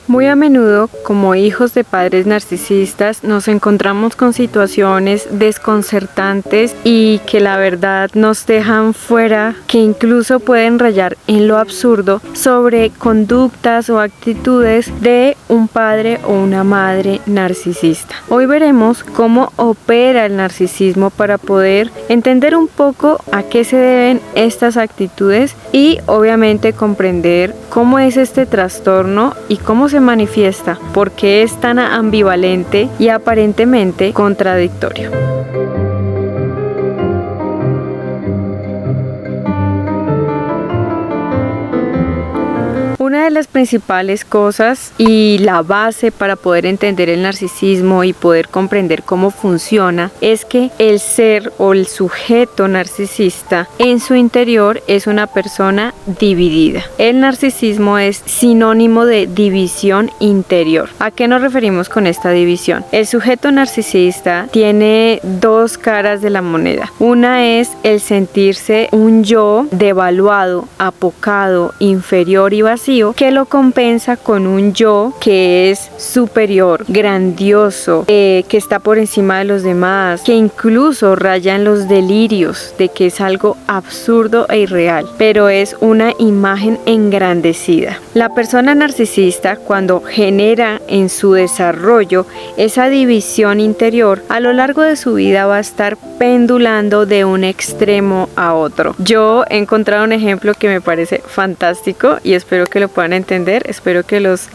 Muy a menudo, como hijos de padres narcisistas, nos encontramos con situaciones desconcertantes y que la verdad nos dejan fuera, que incluso pueden rayar en lo absurdo, sobre conductas o actitudes de un padre o una madre narcisista. Hoy veremos cómo opera el narcisismo para poder entender un poco a qué se deben estas actitudes y obviamente comprender cómo es este trastorno y cómo se manifiesta, por qué es tan ambivalente y aparentemente contradictorio. Una de las principales cosas y la base para poder entender el narcisismo y poder comprender cómo funciona es que el ser o el sujeto narcisista en su interior es una persona dividida. El narcisismo es sinónimo de división interior. ¿A qué nos referimos con esta división? El sujeto narcisista tiene dos caras de la moneda. Una es el sentirse un yo devaluado, apocado, inferior y vacío, que lo compensa con un yo que es superior, grandioso, que está por encima de los demás, que incluso raya en los delirios de que es algo absurdo e irreal, pero es una imagen engrandecida. La persona narcisista, cuando genera en su desarrollo esa división interior, a lo largo de su vida va a estar pendulando de un extremo a otro. Yo he encontrado un ejemplo que me parece fantástico y espero que lo puedan entender. Espero que los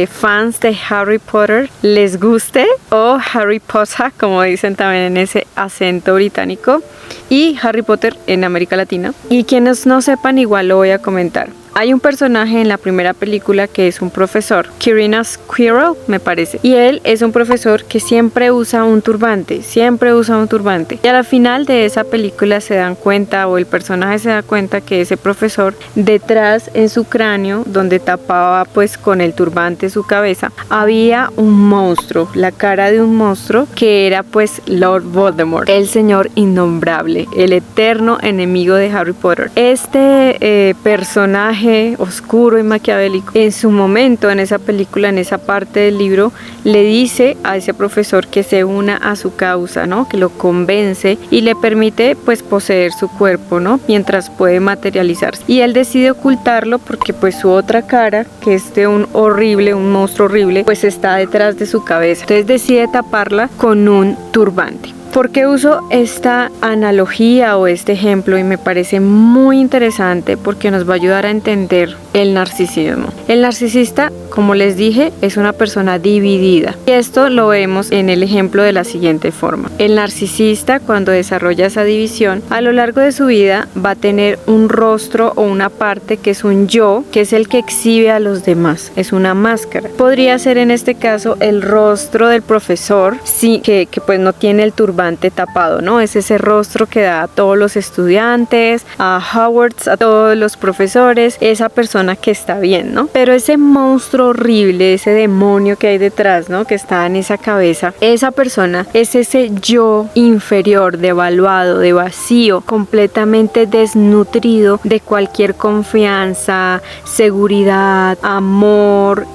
fans de Harry Potter les guste, o Harry Potter, como dicen también en ese acento británico, y Harry Potter en América Latina. Y quienes no sepan, igual lo voy a comentar. Hay un personaje en la primera película que es un profesor, Quirinus Squirrel, me parece. Y él es un profesor que siempre usa un turbante, Y a la final de esa película se dan cuenta, o el personaje se da cuenta, que ese profesor, detrás en su cráneo, donde tapaba pues con el turbante su cabeza, había un monstruo, la cara de un monstruo, que era pues Lord Voldemort, el señor innombrable, el eterno enemigo de Harry Potter. Este personaje oscuro y maquiavélico, en su momento, en esa película, en esa parte del libro, le dice a ese profesor que se una a su causa, ¿no? Que lo convence y le permite pues poseer su cuerpo, ¿no? Mientras puede materializarse. Y él decide ocultarlo porque pues su otra cara, que es de un monstruo horrible, pues está detrás de su cabeza. Entonces decide taparla con un turbante. ¿Por qué uso esta analogía o este ejemplo? Y me parece muy interesante porque nos va a ayudar a entender el narcisismo. El narcisista, como les dije, es una persona dividida. Y esto lo vemos en el ejemplo de la siguiente forma. El narcisista, cuando desarrolla esa división, a lo largo de su vida va a tener un rostro o una parte que es un yo, que es el que exhibe a los demás. Es una máscara. Podría ser en este caso el rostro del profesor, sí, que pues no tiene el turbante tapado, ¿no? Es ese rostro que da a todos los estudiantes, a Hogwarts, a todos los profesores, esa persona que está bien, ¿no? Pero ese monstruo horrible, ese demonio que hay detrás, ¿no? Que está en esa cabeza, esa persona es ese yo inferior, devaluado, de vacío, completamente desnutrido de cualquier confianza, seguridad, amor,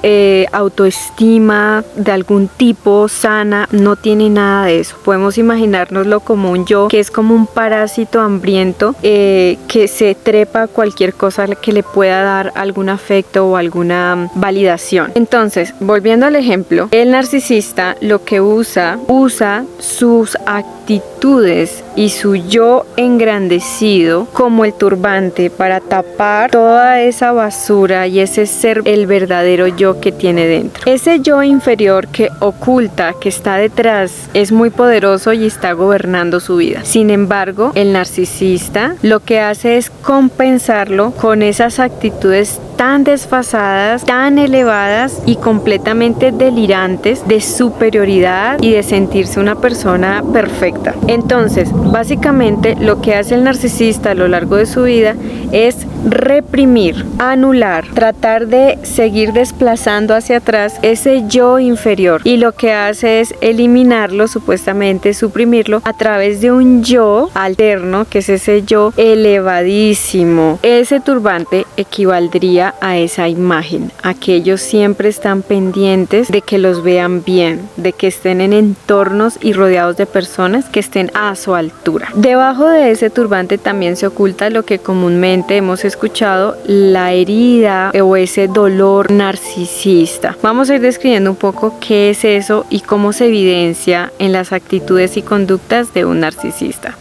autoestima de algún tipo sana. No tiene nada de eso. Podemos imaginárnoslo como un yo que es como un parásito hambriento, que se trepa a cualquier cosa que le pueda dar algún afecto o alguna validación. Entonces, volviendo al ejemplo, el narcisista lo que usa sus actitudes y su yo engrandecido como el turbante para tapar toda esa basura y ese ser, el verdadero yo que tiene dentro. Ese yo inferior que oculta, que está detrás, es muy poderoso y está gobernando su vida. Sin embargo, el narcisista lo que hace es compensarlo con esas actitudes tan desfasadas, tan elevadas y completamente delirantes de superioridad y de sentirse una persona perfecta. Entonces, básicamente lo que hace el narcisista a lo largo de su vida es reprimir, anular, tratar de seguir desplazando hacia atrás ese yo inferior, y lo que hace es eliminarlo, supuestamente suprimirlo, a través de un yo alterno, que es ese yo elevadísimo. Ese turbante equivaldría conecta a esa imagen, a que ellos siempre están pendientes de que los vean bien, de que estén en entornos y rodeados de personas que estén a su altura. Debajo de ese turbante también se oculta lo que comúnmente hemos escuchado, la herida o ese dolor narcisista. Vamos a ir describiendo un poco qué es eso y cómo se evidencia en las actitudes y conductas de un narcisista.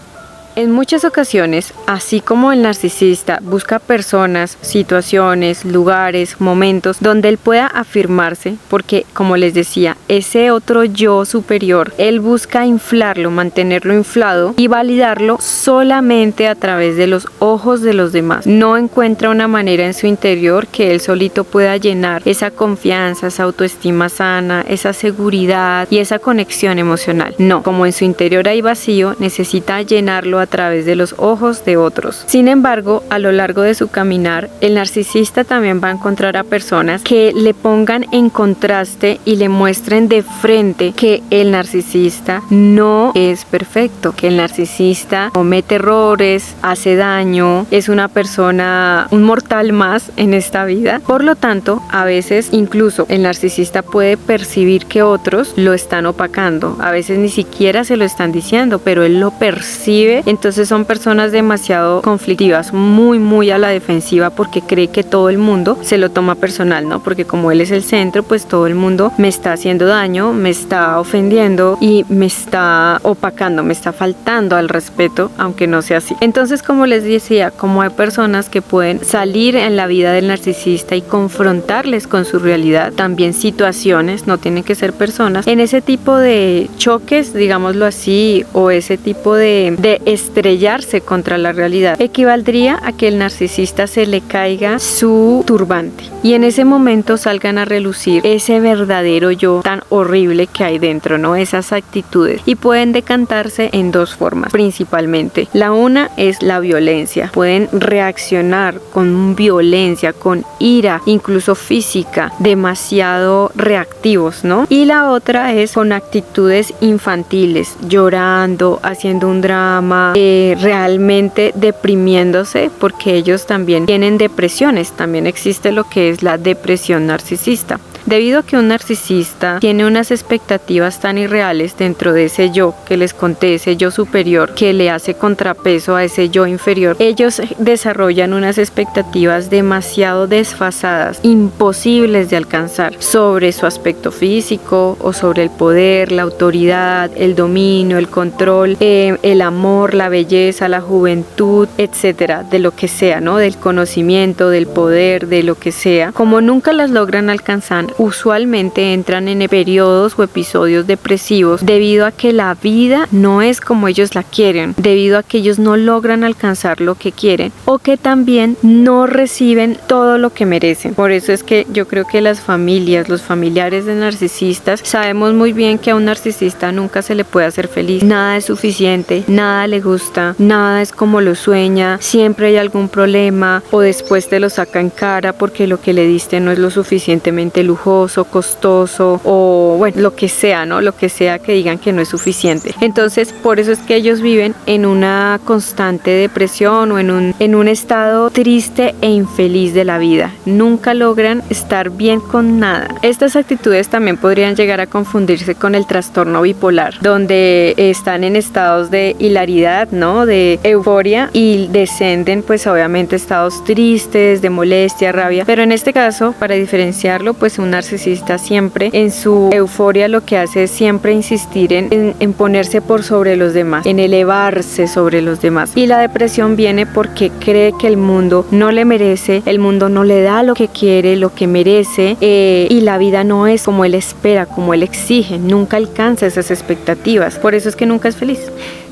En muchas ocasiones, así como el narcisista busca personas, situaciones, lugares, momentos donde él pueda afirmarse, porque como les decía, ese otro yo superior, él busca inflarlo, mantenerlo inflado y validarlo solamente a través de los ojos de los demás. No encuentra una manera en su interior que él solito pueda llenar esa confianza, esa autoestima sana, esa seguridad y esa conexión emocional. No, como en su interior hay vacío, necesita llenarlo a través de los ojos de otros. Sin embargo, a lo largo de su caminar, el narcisista también va a encontrar a personas que le pongan en contraste y le muestren de frente que el narcisista no es perfecto, que el narcisista comete errores, hace daño, es una persona, un mortal más en esta vida. Por lo tanto, a veces incluso el narcisista puede percibir que otros lo están opacando. A veces ni siquiera se lo están diciendo, pero él lo percibe. Entonces son personas demasiado conflictivas, muy a la defensiva, porque cree que todo el mundo se lo toma personal, ¿no? Porque como él es el centro, pues todo el mundo me está haciendo daño, me está ofendiendo y me está opacando, me está faltando al respeto, aunque no sea así. Entonces, como les decía, como hay personas que pueden salir en la vida del narcisista y confrontarles con su realidad, también situaciones, no tienen que ser personas, en ese tipo de choques, digámoslo así, o ese tipo de estrellarse contra la realidad, equivaldría a que el narcisista se le caiga su turbante y en ese momento salgan a relucir ese verdadero yo tan horrible que hay dentro, ¿no? Esas actitudes, y pueden decantarse en dos formas principalmente. La una es la violencia, pueden reaccionar con violencia, con ira, incluso física, demasiado reactivos, ¿no? Y la otra es con actitudes infantiles, llorando, haciendo un drama, realmente deprimiéndose, porque ellos también tienen depresiones. También existe lo que es la depresión narcisista. Debido a que un narcisista tiene unas expectativas tan irreales dentro de ese yo que les conté, ese yo superior que le hace contrapeso a ese yo inferior, ellos desarrollan unas expectativas demasiado desfasadas, imposibles de alcanzar, sobre su aspecto físico o sobre el poder, la autoridad, el dominio, el control, el amor, la belleza, la juventud, etcétera, de lo que sea, ¿no? Del conocimiento, del poder, de lo que sea. Como nunca las logran alcanzar, usualmente entran en periodos o episodios depresivos debido a que la vida no es como ellos la quieren, debido a que ellos no logran alcanzar lo que quieren o que también no reciben todo lo que merecen. Por eso es que yo creo que las familias, los familiares de narcisistas, sabemos muy bien que a un narcisista nunca se le puede hacer feliz. Nada es suficiente, nada le gusta, nada es como lo sueña, siempre hay algún problema o después te lo saca en cara porque lo que le diste no es lo suficientemente lujoso, costoso o bueno, lo que sea, ¿no? Lo que sea que digan que no es suficiente. Entonces, por eso es que ellos viven en una constante depresión o en un estado triste e infeliz de la vida. Nunca logran estar bien con nada. Estas actitudes también podrían llegar a confundirse con el trastorno bipolar, donde están en estados de hilaridad, ¿no? De euforia y descenden pues obviamente estados tristes, de molestia, rabia. Pero en este caso, para diferenciarlo, pues un narcisista siempre en su euforia lo que hace es siempre insistir en ponerse por sobre los demás, en elevarse sobre los demás. Y la depresión viene porque cree que el mundo no le merece, el mundo no le da lo que quiere, lo que merece, y la vida no es como él espera, como él exige, nunca alcanza esas expectativas. Por eso es que nunca es feliz.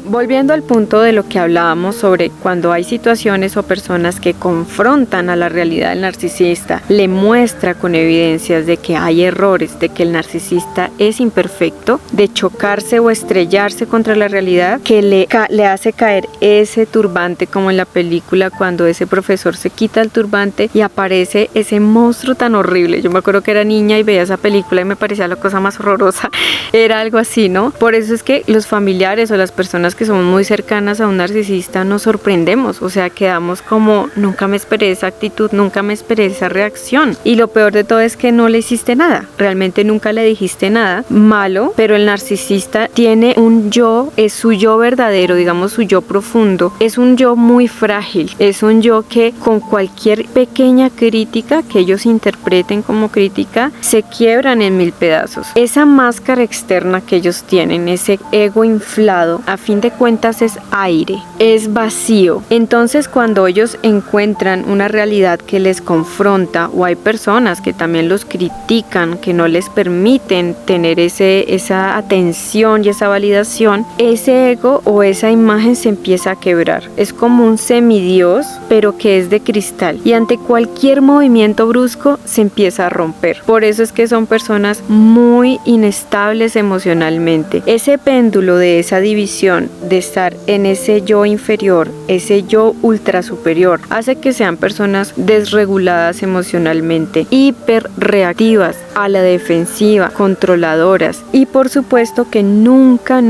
Volviendo al punto de lo que hablábamos sobre cuando hay situaciones o personas que confrontan a la realidad del narcisista, le muestra con evidencias de que hay errores, de que el narcisista es imperfecto, de chocarse o estrellarse contra la realidad, que le hace caer ese turbante, como en la película cuando ese profesor se quita el turbante y aparece ese monstruo tan horrible. Yo me acuerdo que era niña y veía esa película y me parecía la cosa más horrorosa. Era algo así, ¿no? Por eso es que los familiares o las personas que somos muy cercanas a un narcisista nos sorprendemos, o sea, quedamos como, nunca me esperé esa actitud, nunca me esperé esa reacción. Y lo peor de todo es que no le hiciste nada, realmente nunca le dijiste nada malo, pero el narcisista tiene un yo, es su yo verdadero, digamos su yo profundo, es un yo muy frágil, es un yo que con cualquier pequeña crítica que ellos interpreten como crítica, se quiebran en mil pedazos. Esa máscara externa que ellos tienen, ese ego inflado, a fin de cuentas es aire, es vacío. Entonces cuando ellos encuentran una realidad que les confronta, o hay personas que también los critican, que no les permiten tener esa atención y esa validación, ese ego o esa imagen se empieza a quebrar. Es como un semidios, pero que es de cristal, y ante cualquier movimiento brusco se empieza a romper. Por eso es que son personas muy inestables emocionalmente. Ese péndulo de esa división, de estar en ese yo inferior, ese yo ultra superior, hace que sean personas desreguladas emocionalmente, hiperreactivas, a la defensiva, controladoras, y por supuesto que nunca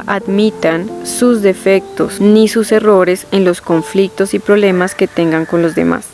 admitan sus defectos ni sus errores en los conflictos y problemas que tengan con los demás.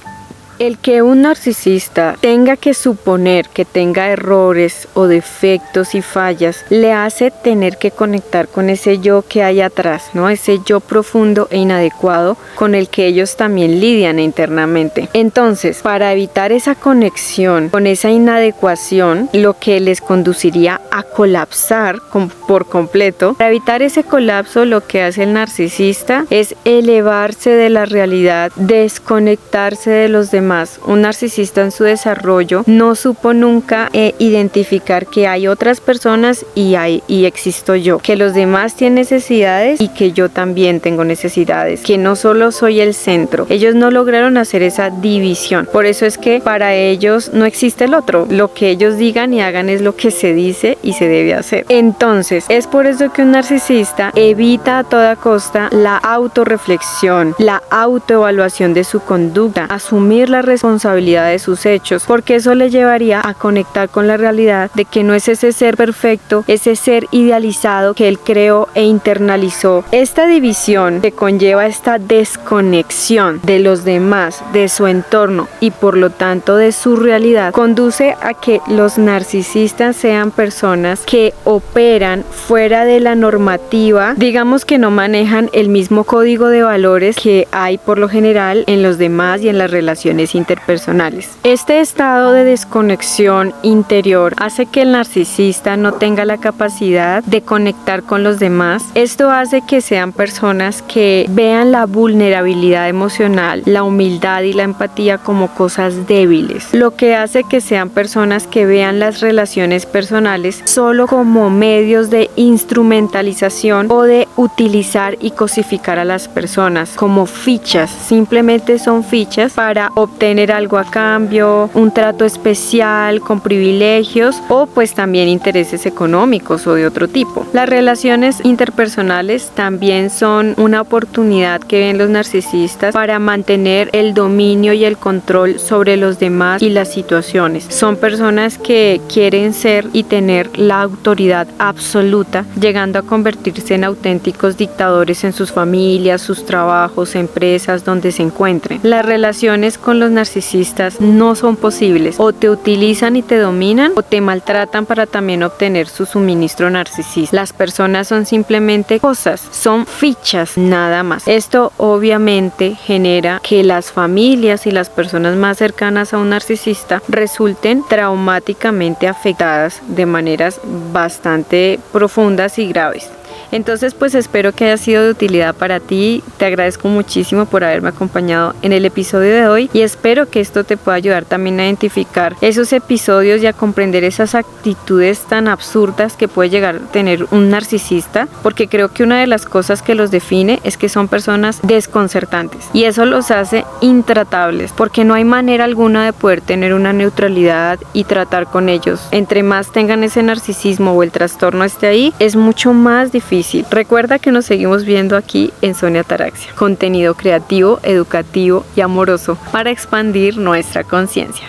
El que un narcisista tenga que suponer que tenga errores o defectos y fallas le hace tener que conectar con ese yo que hay atrás, ¿no? Ese yo profundo e inadecuado con el que ellos también lidian internamente. Entonces, para evitar esa conexión con esa inadecuación, lo que les conduciría a colapsar por completo, para evitar ese colapso, lo que hace el narcisista es elevarse de la realidad, desconectarse de los demás. Un narcisista en su desarrollo no supo nunca identificar que hay otras personas y existo yo, que los demás tienen necesidades y que yo también tengo necesidades, que no solo soy el centro. Ellos no lograron hacer esa división. Por eso es que para ellos no existe el otro. Lo que ellos digan y hagan es lo que se dice y se debe hacer. Entonces, es por eso que un narcisista evita a toda costa la autorreflexión, la autoevaluación de su conducta, asumir la responsabilidad de sus hechos, porque eso le llevaría a conectar con la realidad de que no es ese ser perfecto, ese ser idealizado que él creó e internalizó. Esta división que conlleva esta desconexión de los demás, de su entorno y por lo tanto de su realidad, conduce a que los narcisistas sean personas que operan fuera de la normativa, digamos que no manejan el mismo código de valores que hay por lo general en los demás y en las relaciones interpersonales. Este estado de desconexión interior hace que el narcisista no tenga la capacidad de conectar con los demás. Esto hace que sean personas que vean la vulnerabilidad emocional, la humildad y la empatía como cosas débiles, lo que hace que sean personas que vean las relaciones personales solo como medios de instrumentalización o de utilizar y cosificar a las personas como fichas. Simplemente son fichas para obtener algo a cambio, un trato especial con privilegios o pues también intereses económicos o de otro tipo. Las relaciones interpersonales también son una oportunidad que ven los narcisistas para mantener el dominio y el control sobre los demás y las situaciones. Son personas que quieren ser y tener la autoridad absoluta, llegando a convertirse en auténticos dictadores en sus familias, sus trabajos, empresas, donde se encuentren. Las relaciones con los narcisistas no son posibles. O te utilizan y te dominan o te maltratan para también obtener su suministro narcisista. Las personas son simplemente cosas, son fichas nada más. Esto obviamente genera que las familias y las personas más cercanas a un narcisista resulten traumáticamente afectadas de maneras bastante profundas y graves. Entonces pues espero que haya sido de utilidad para ti. Te agradezco muchísimo por haberme acompañado en el episodio de hoy y espero que esto te pueda ayudar también a identificar esos episodios y a comprender esas actitudes tan absurdas que puede llegar a tener un narcisista, porque creo que una de las cosas que los define es que son personas desconcertantes y eso los hace intratables, porque no hay manera alguna de poder tener una neutralidad y tratar con ellos. Entre más tengan ese narcisismo o el trastorno esté ahí, es mucho más difícil. Recuerda que nos seguimos viendo aquí en Sonia Ataraxia, contenido creativo, educativo y amoroso para expandir nuestra conciencia.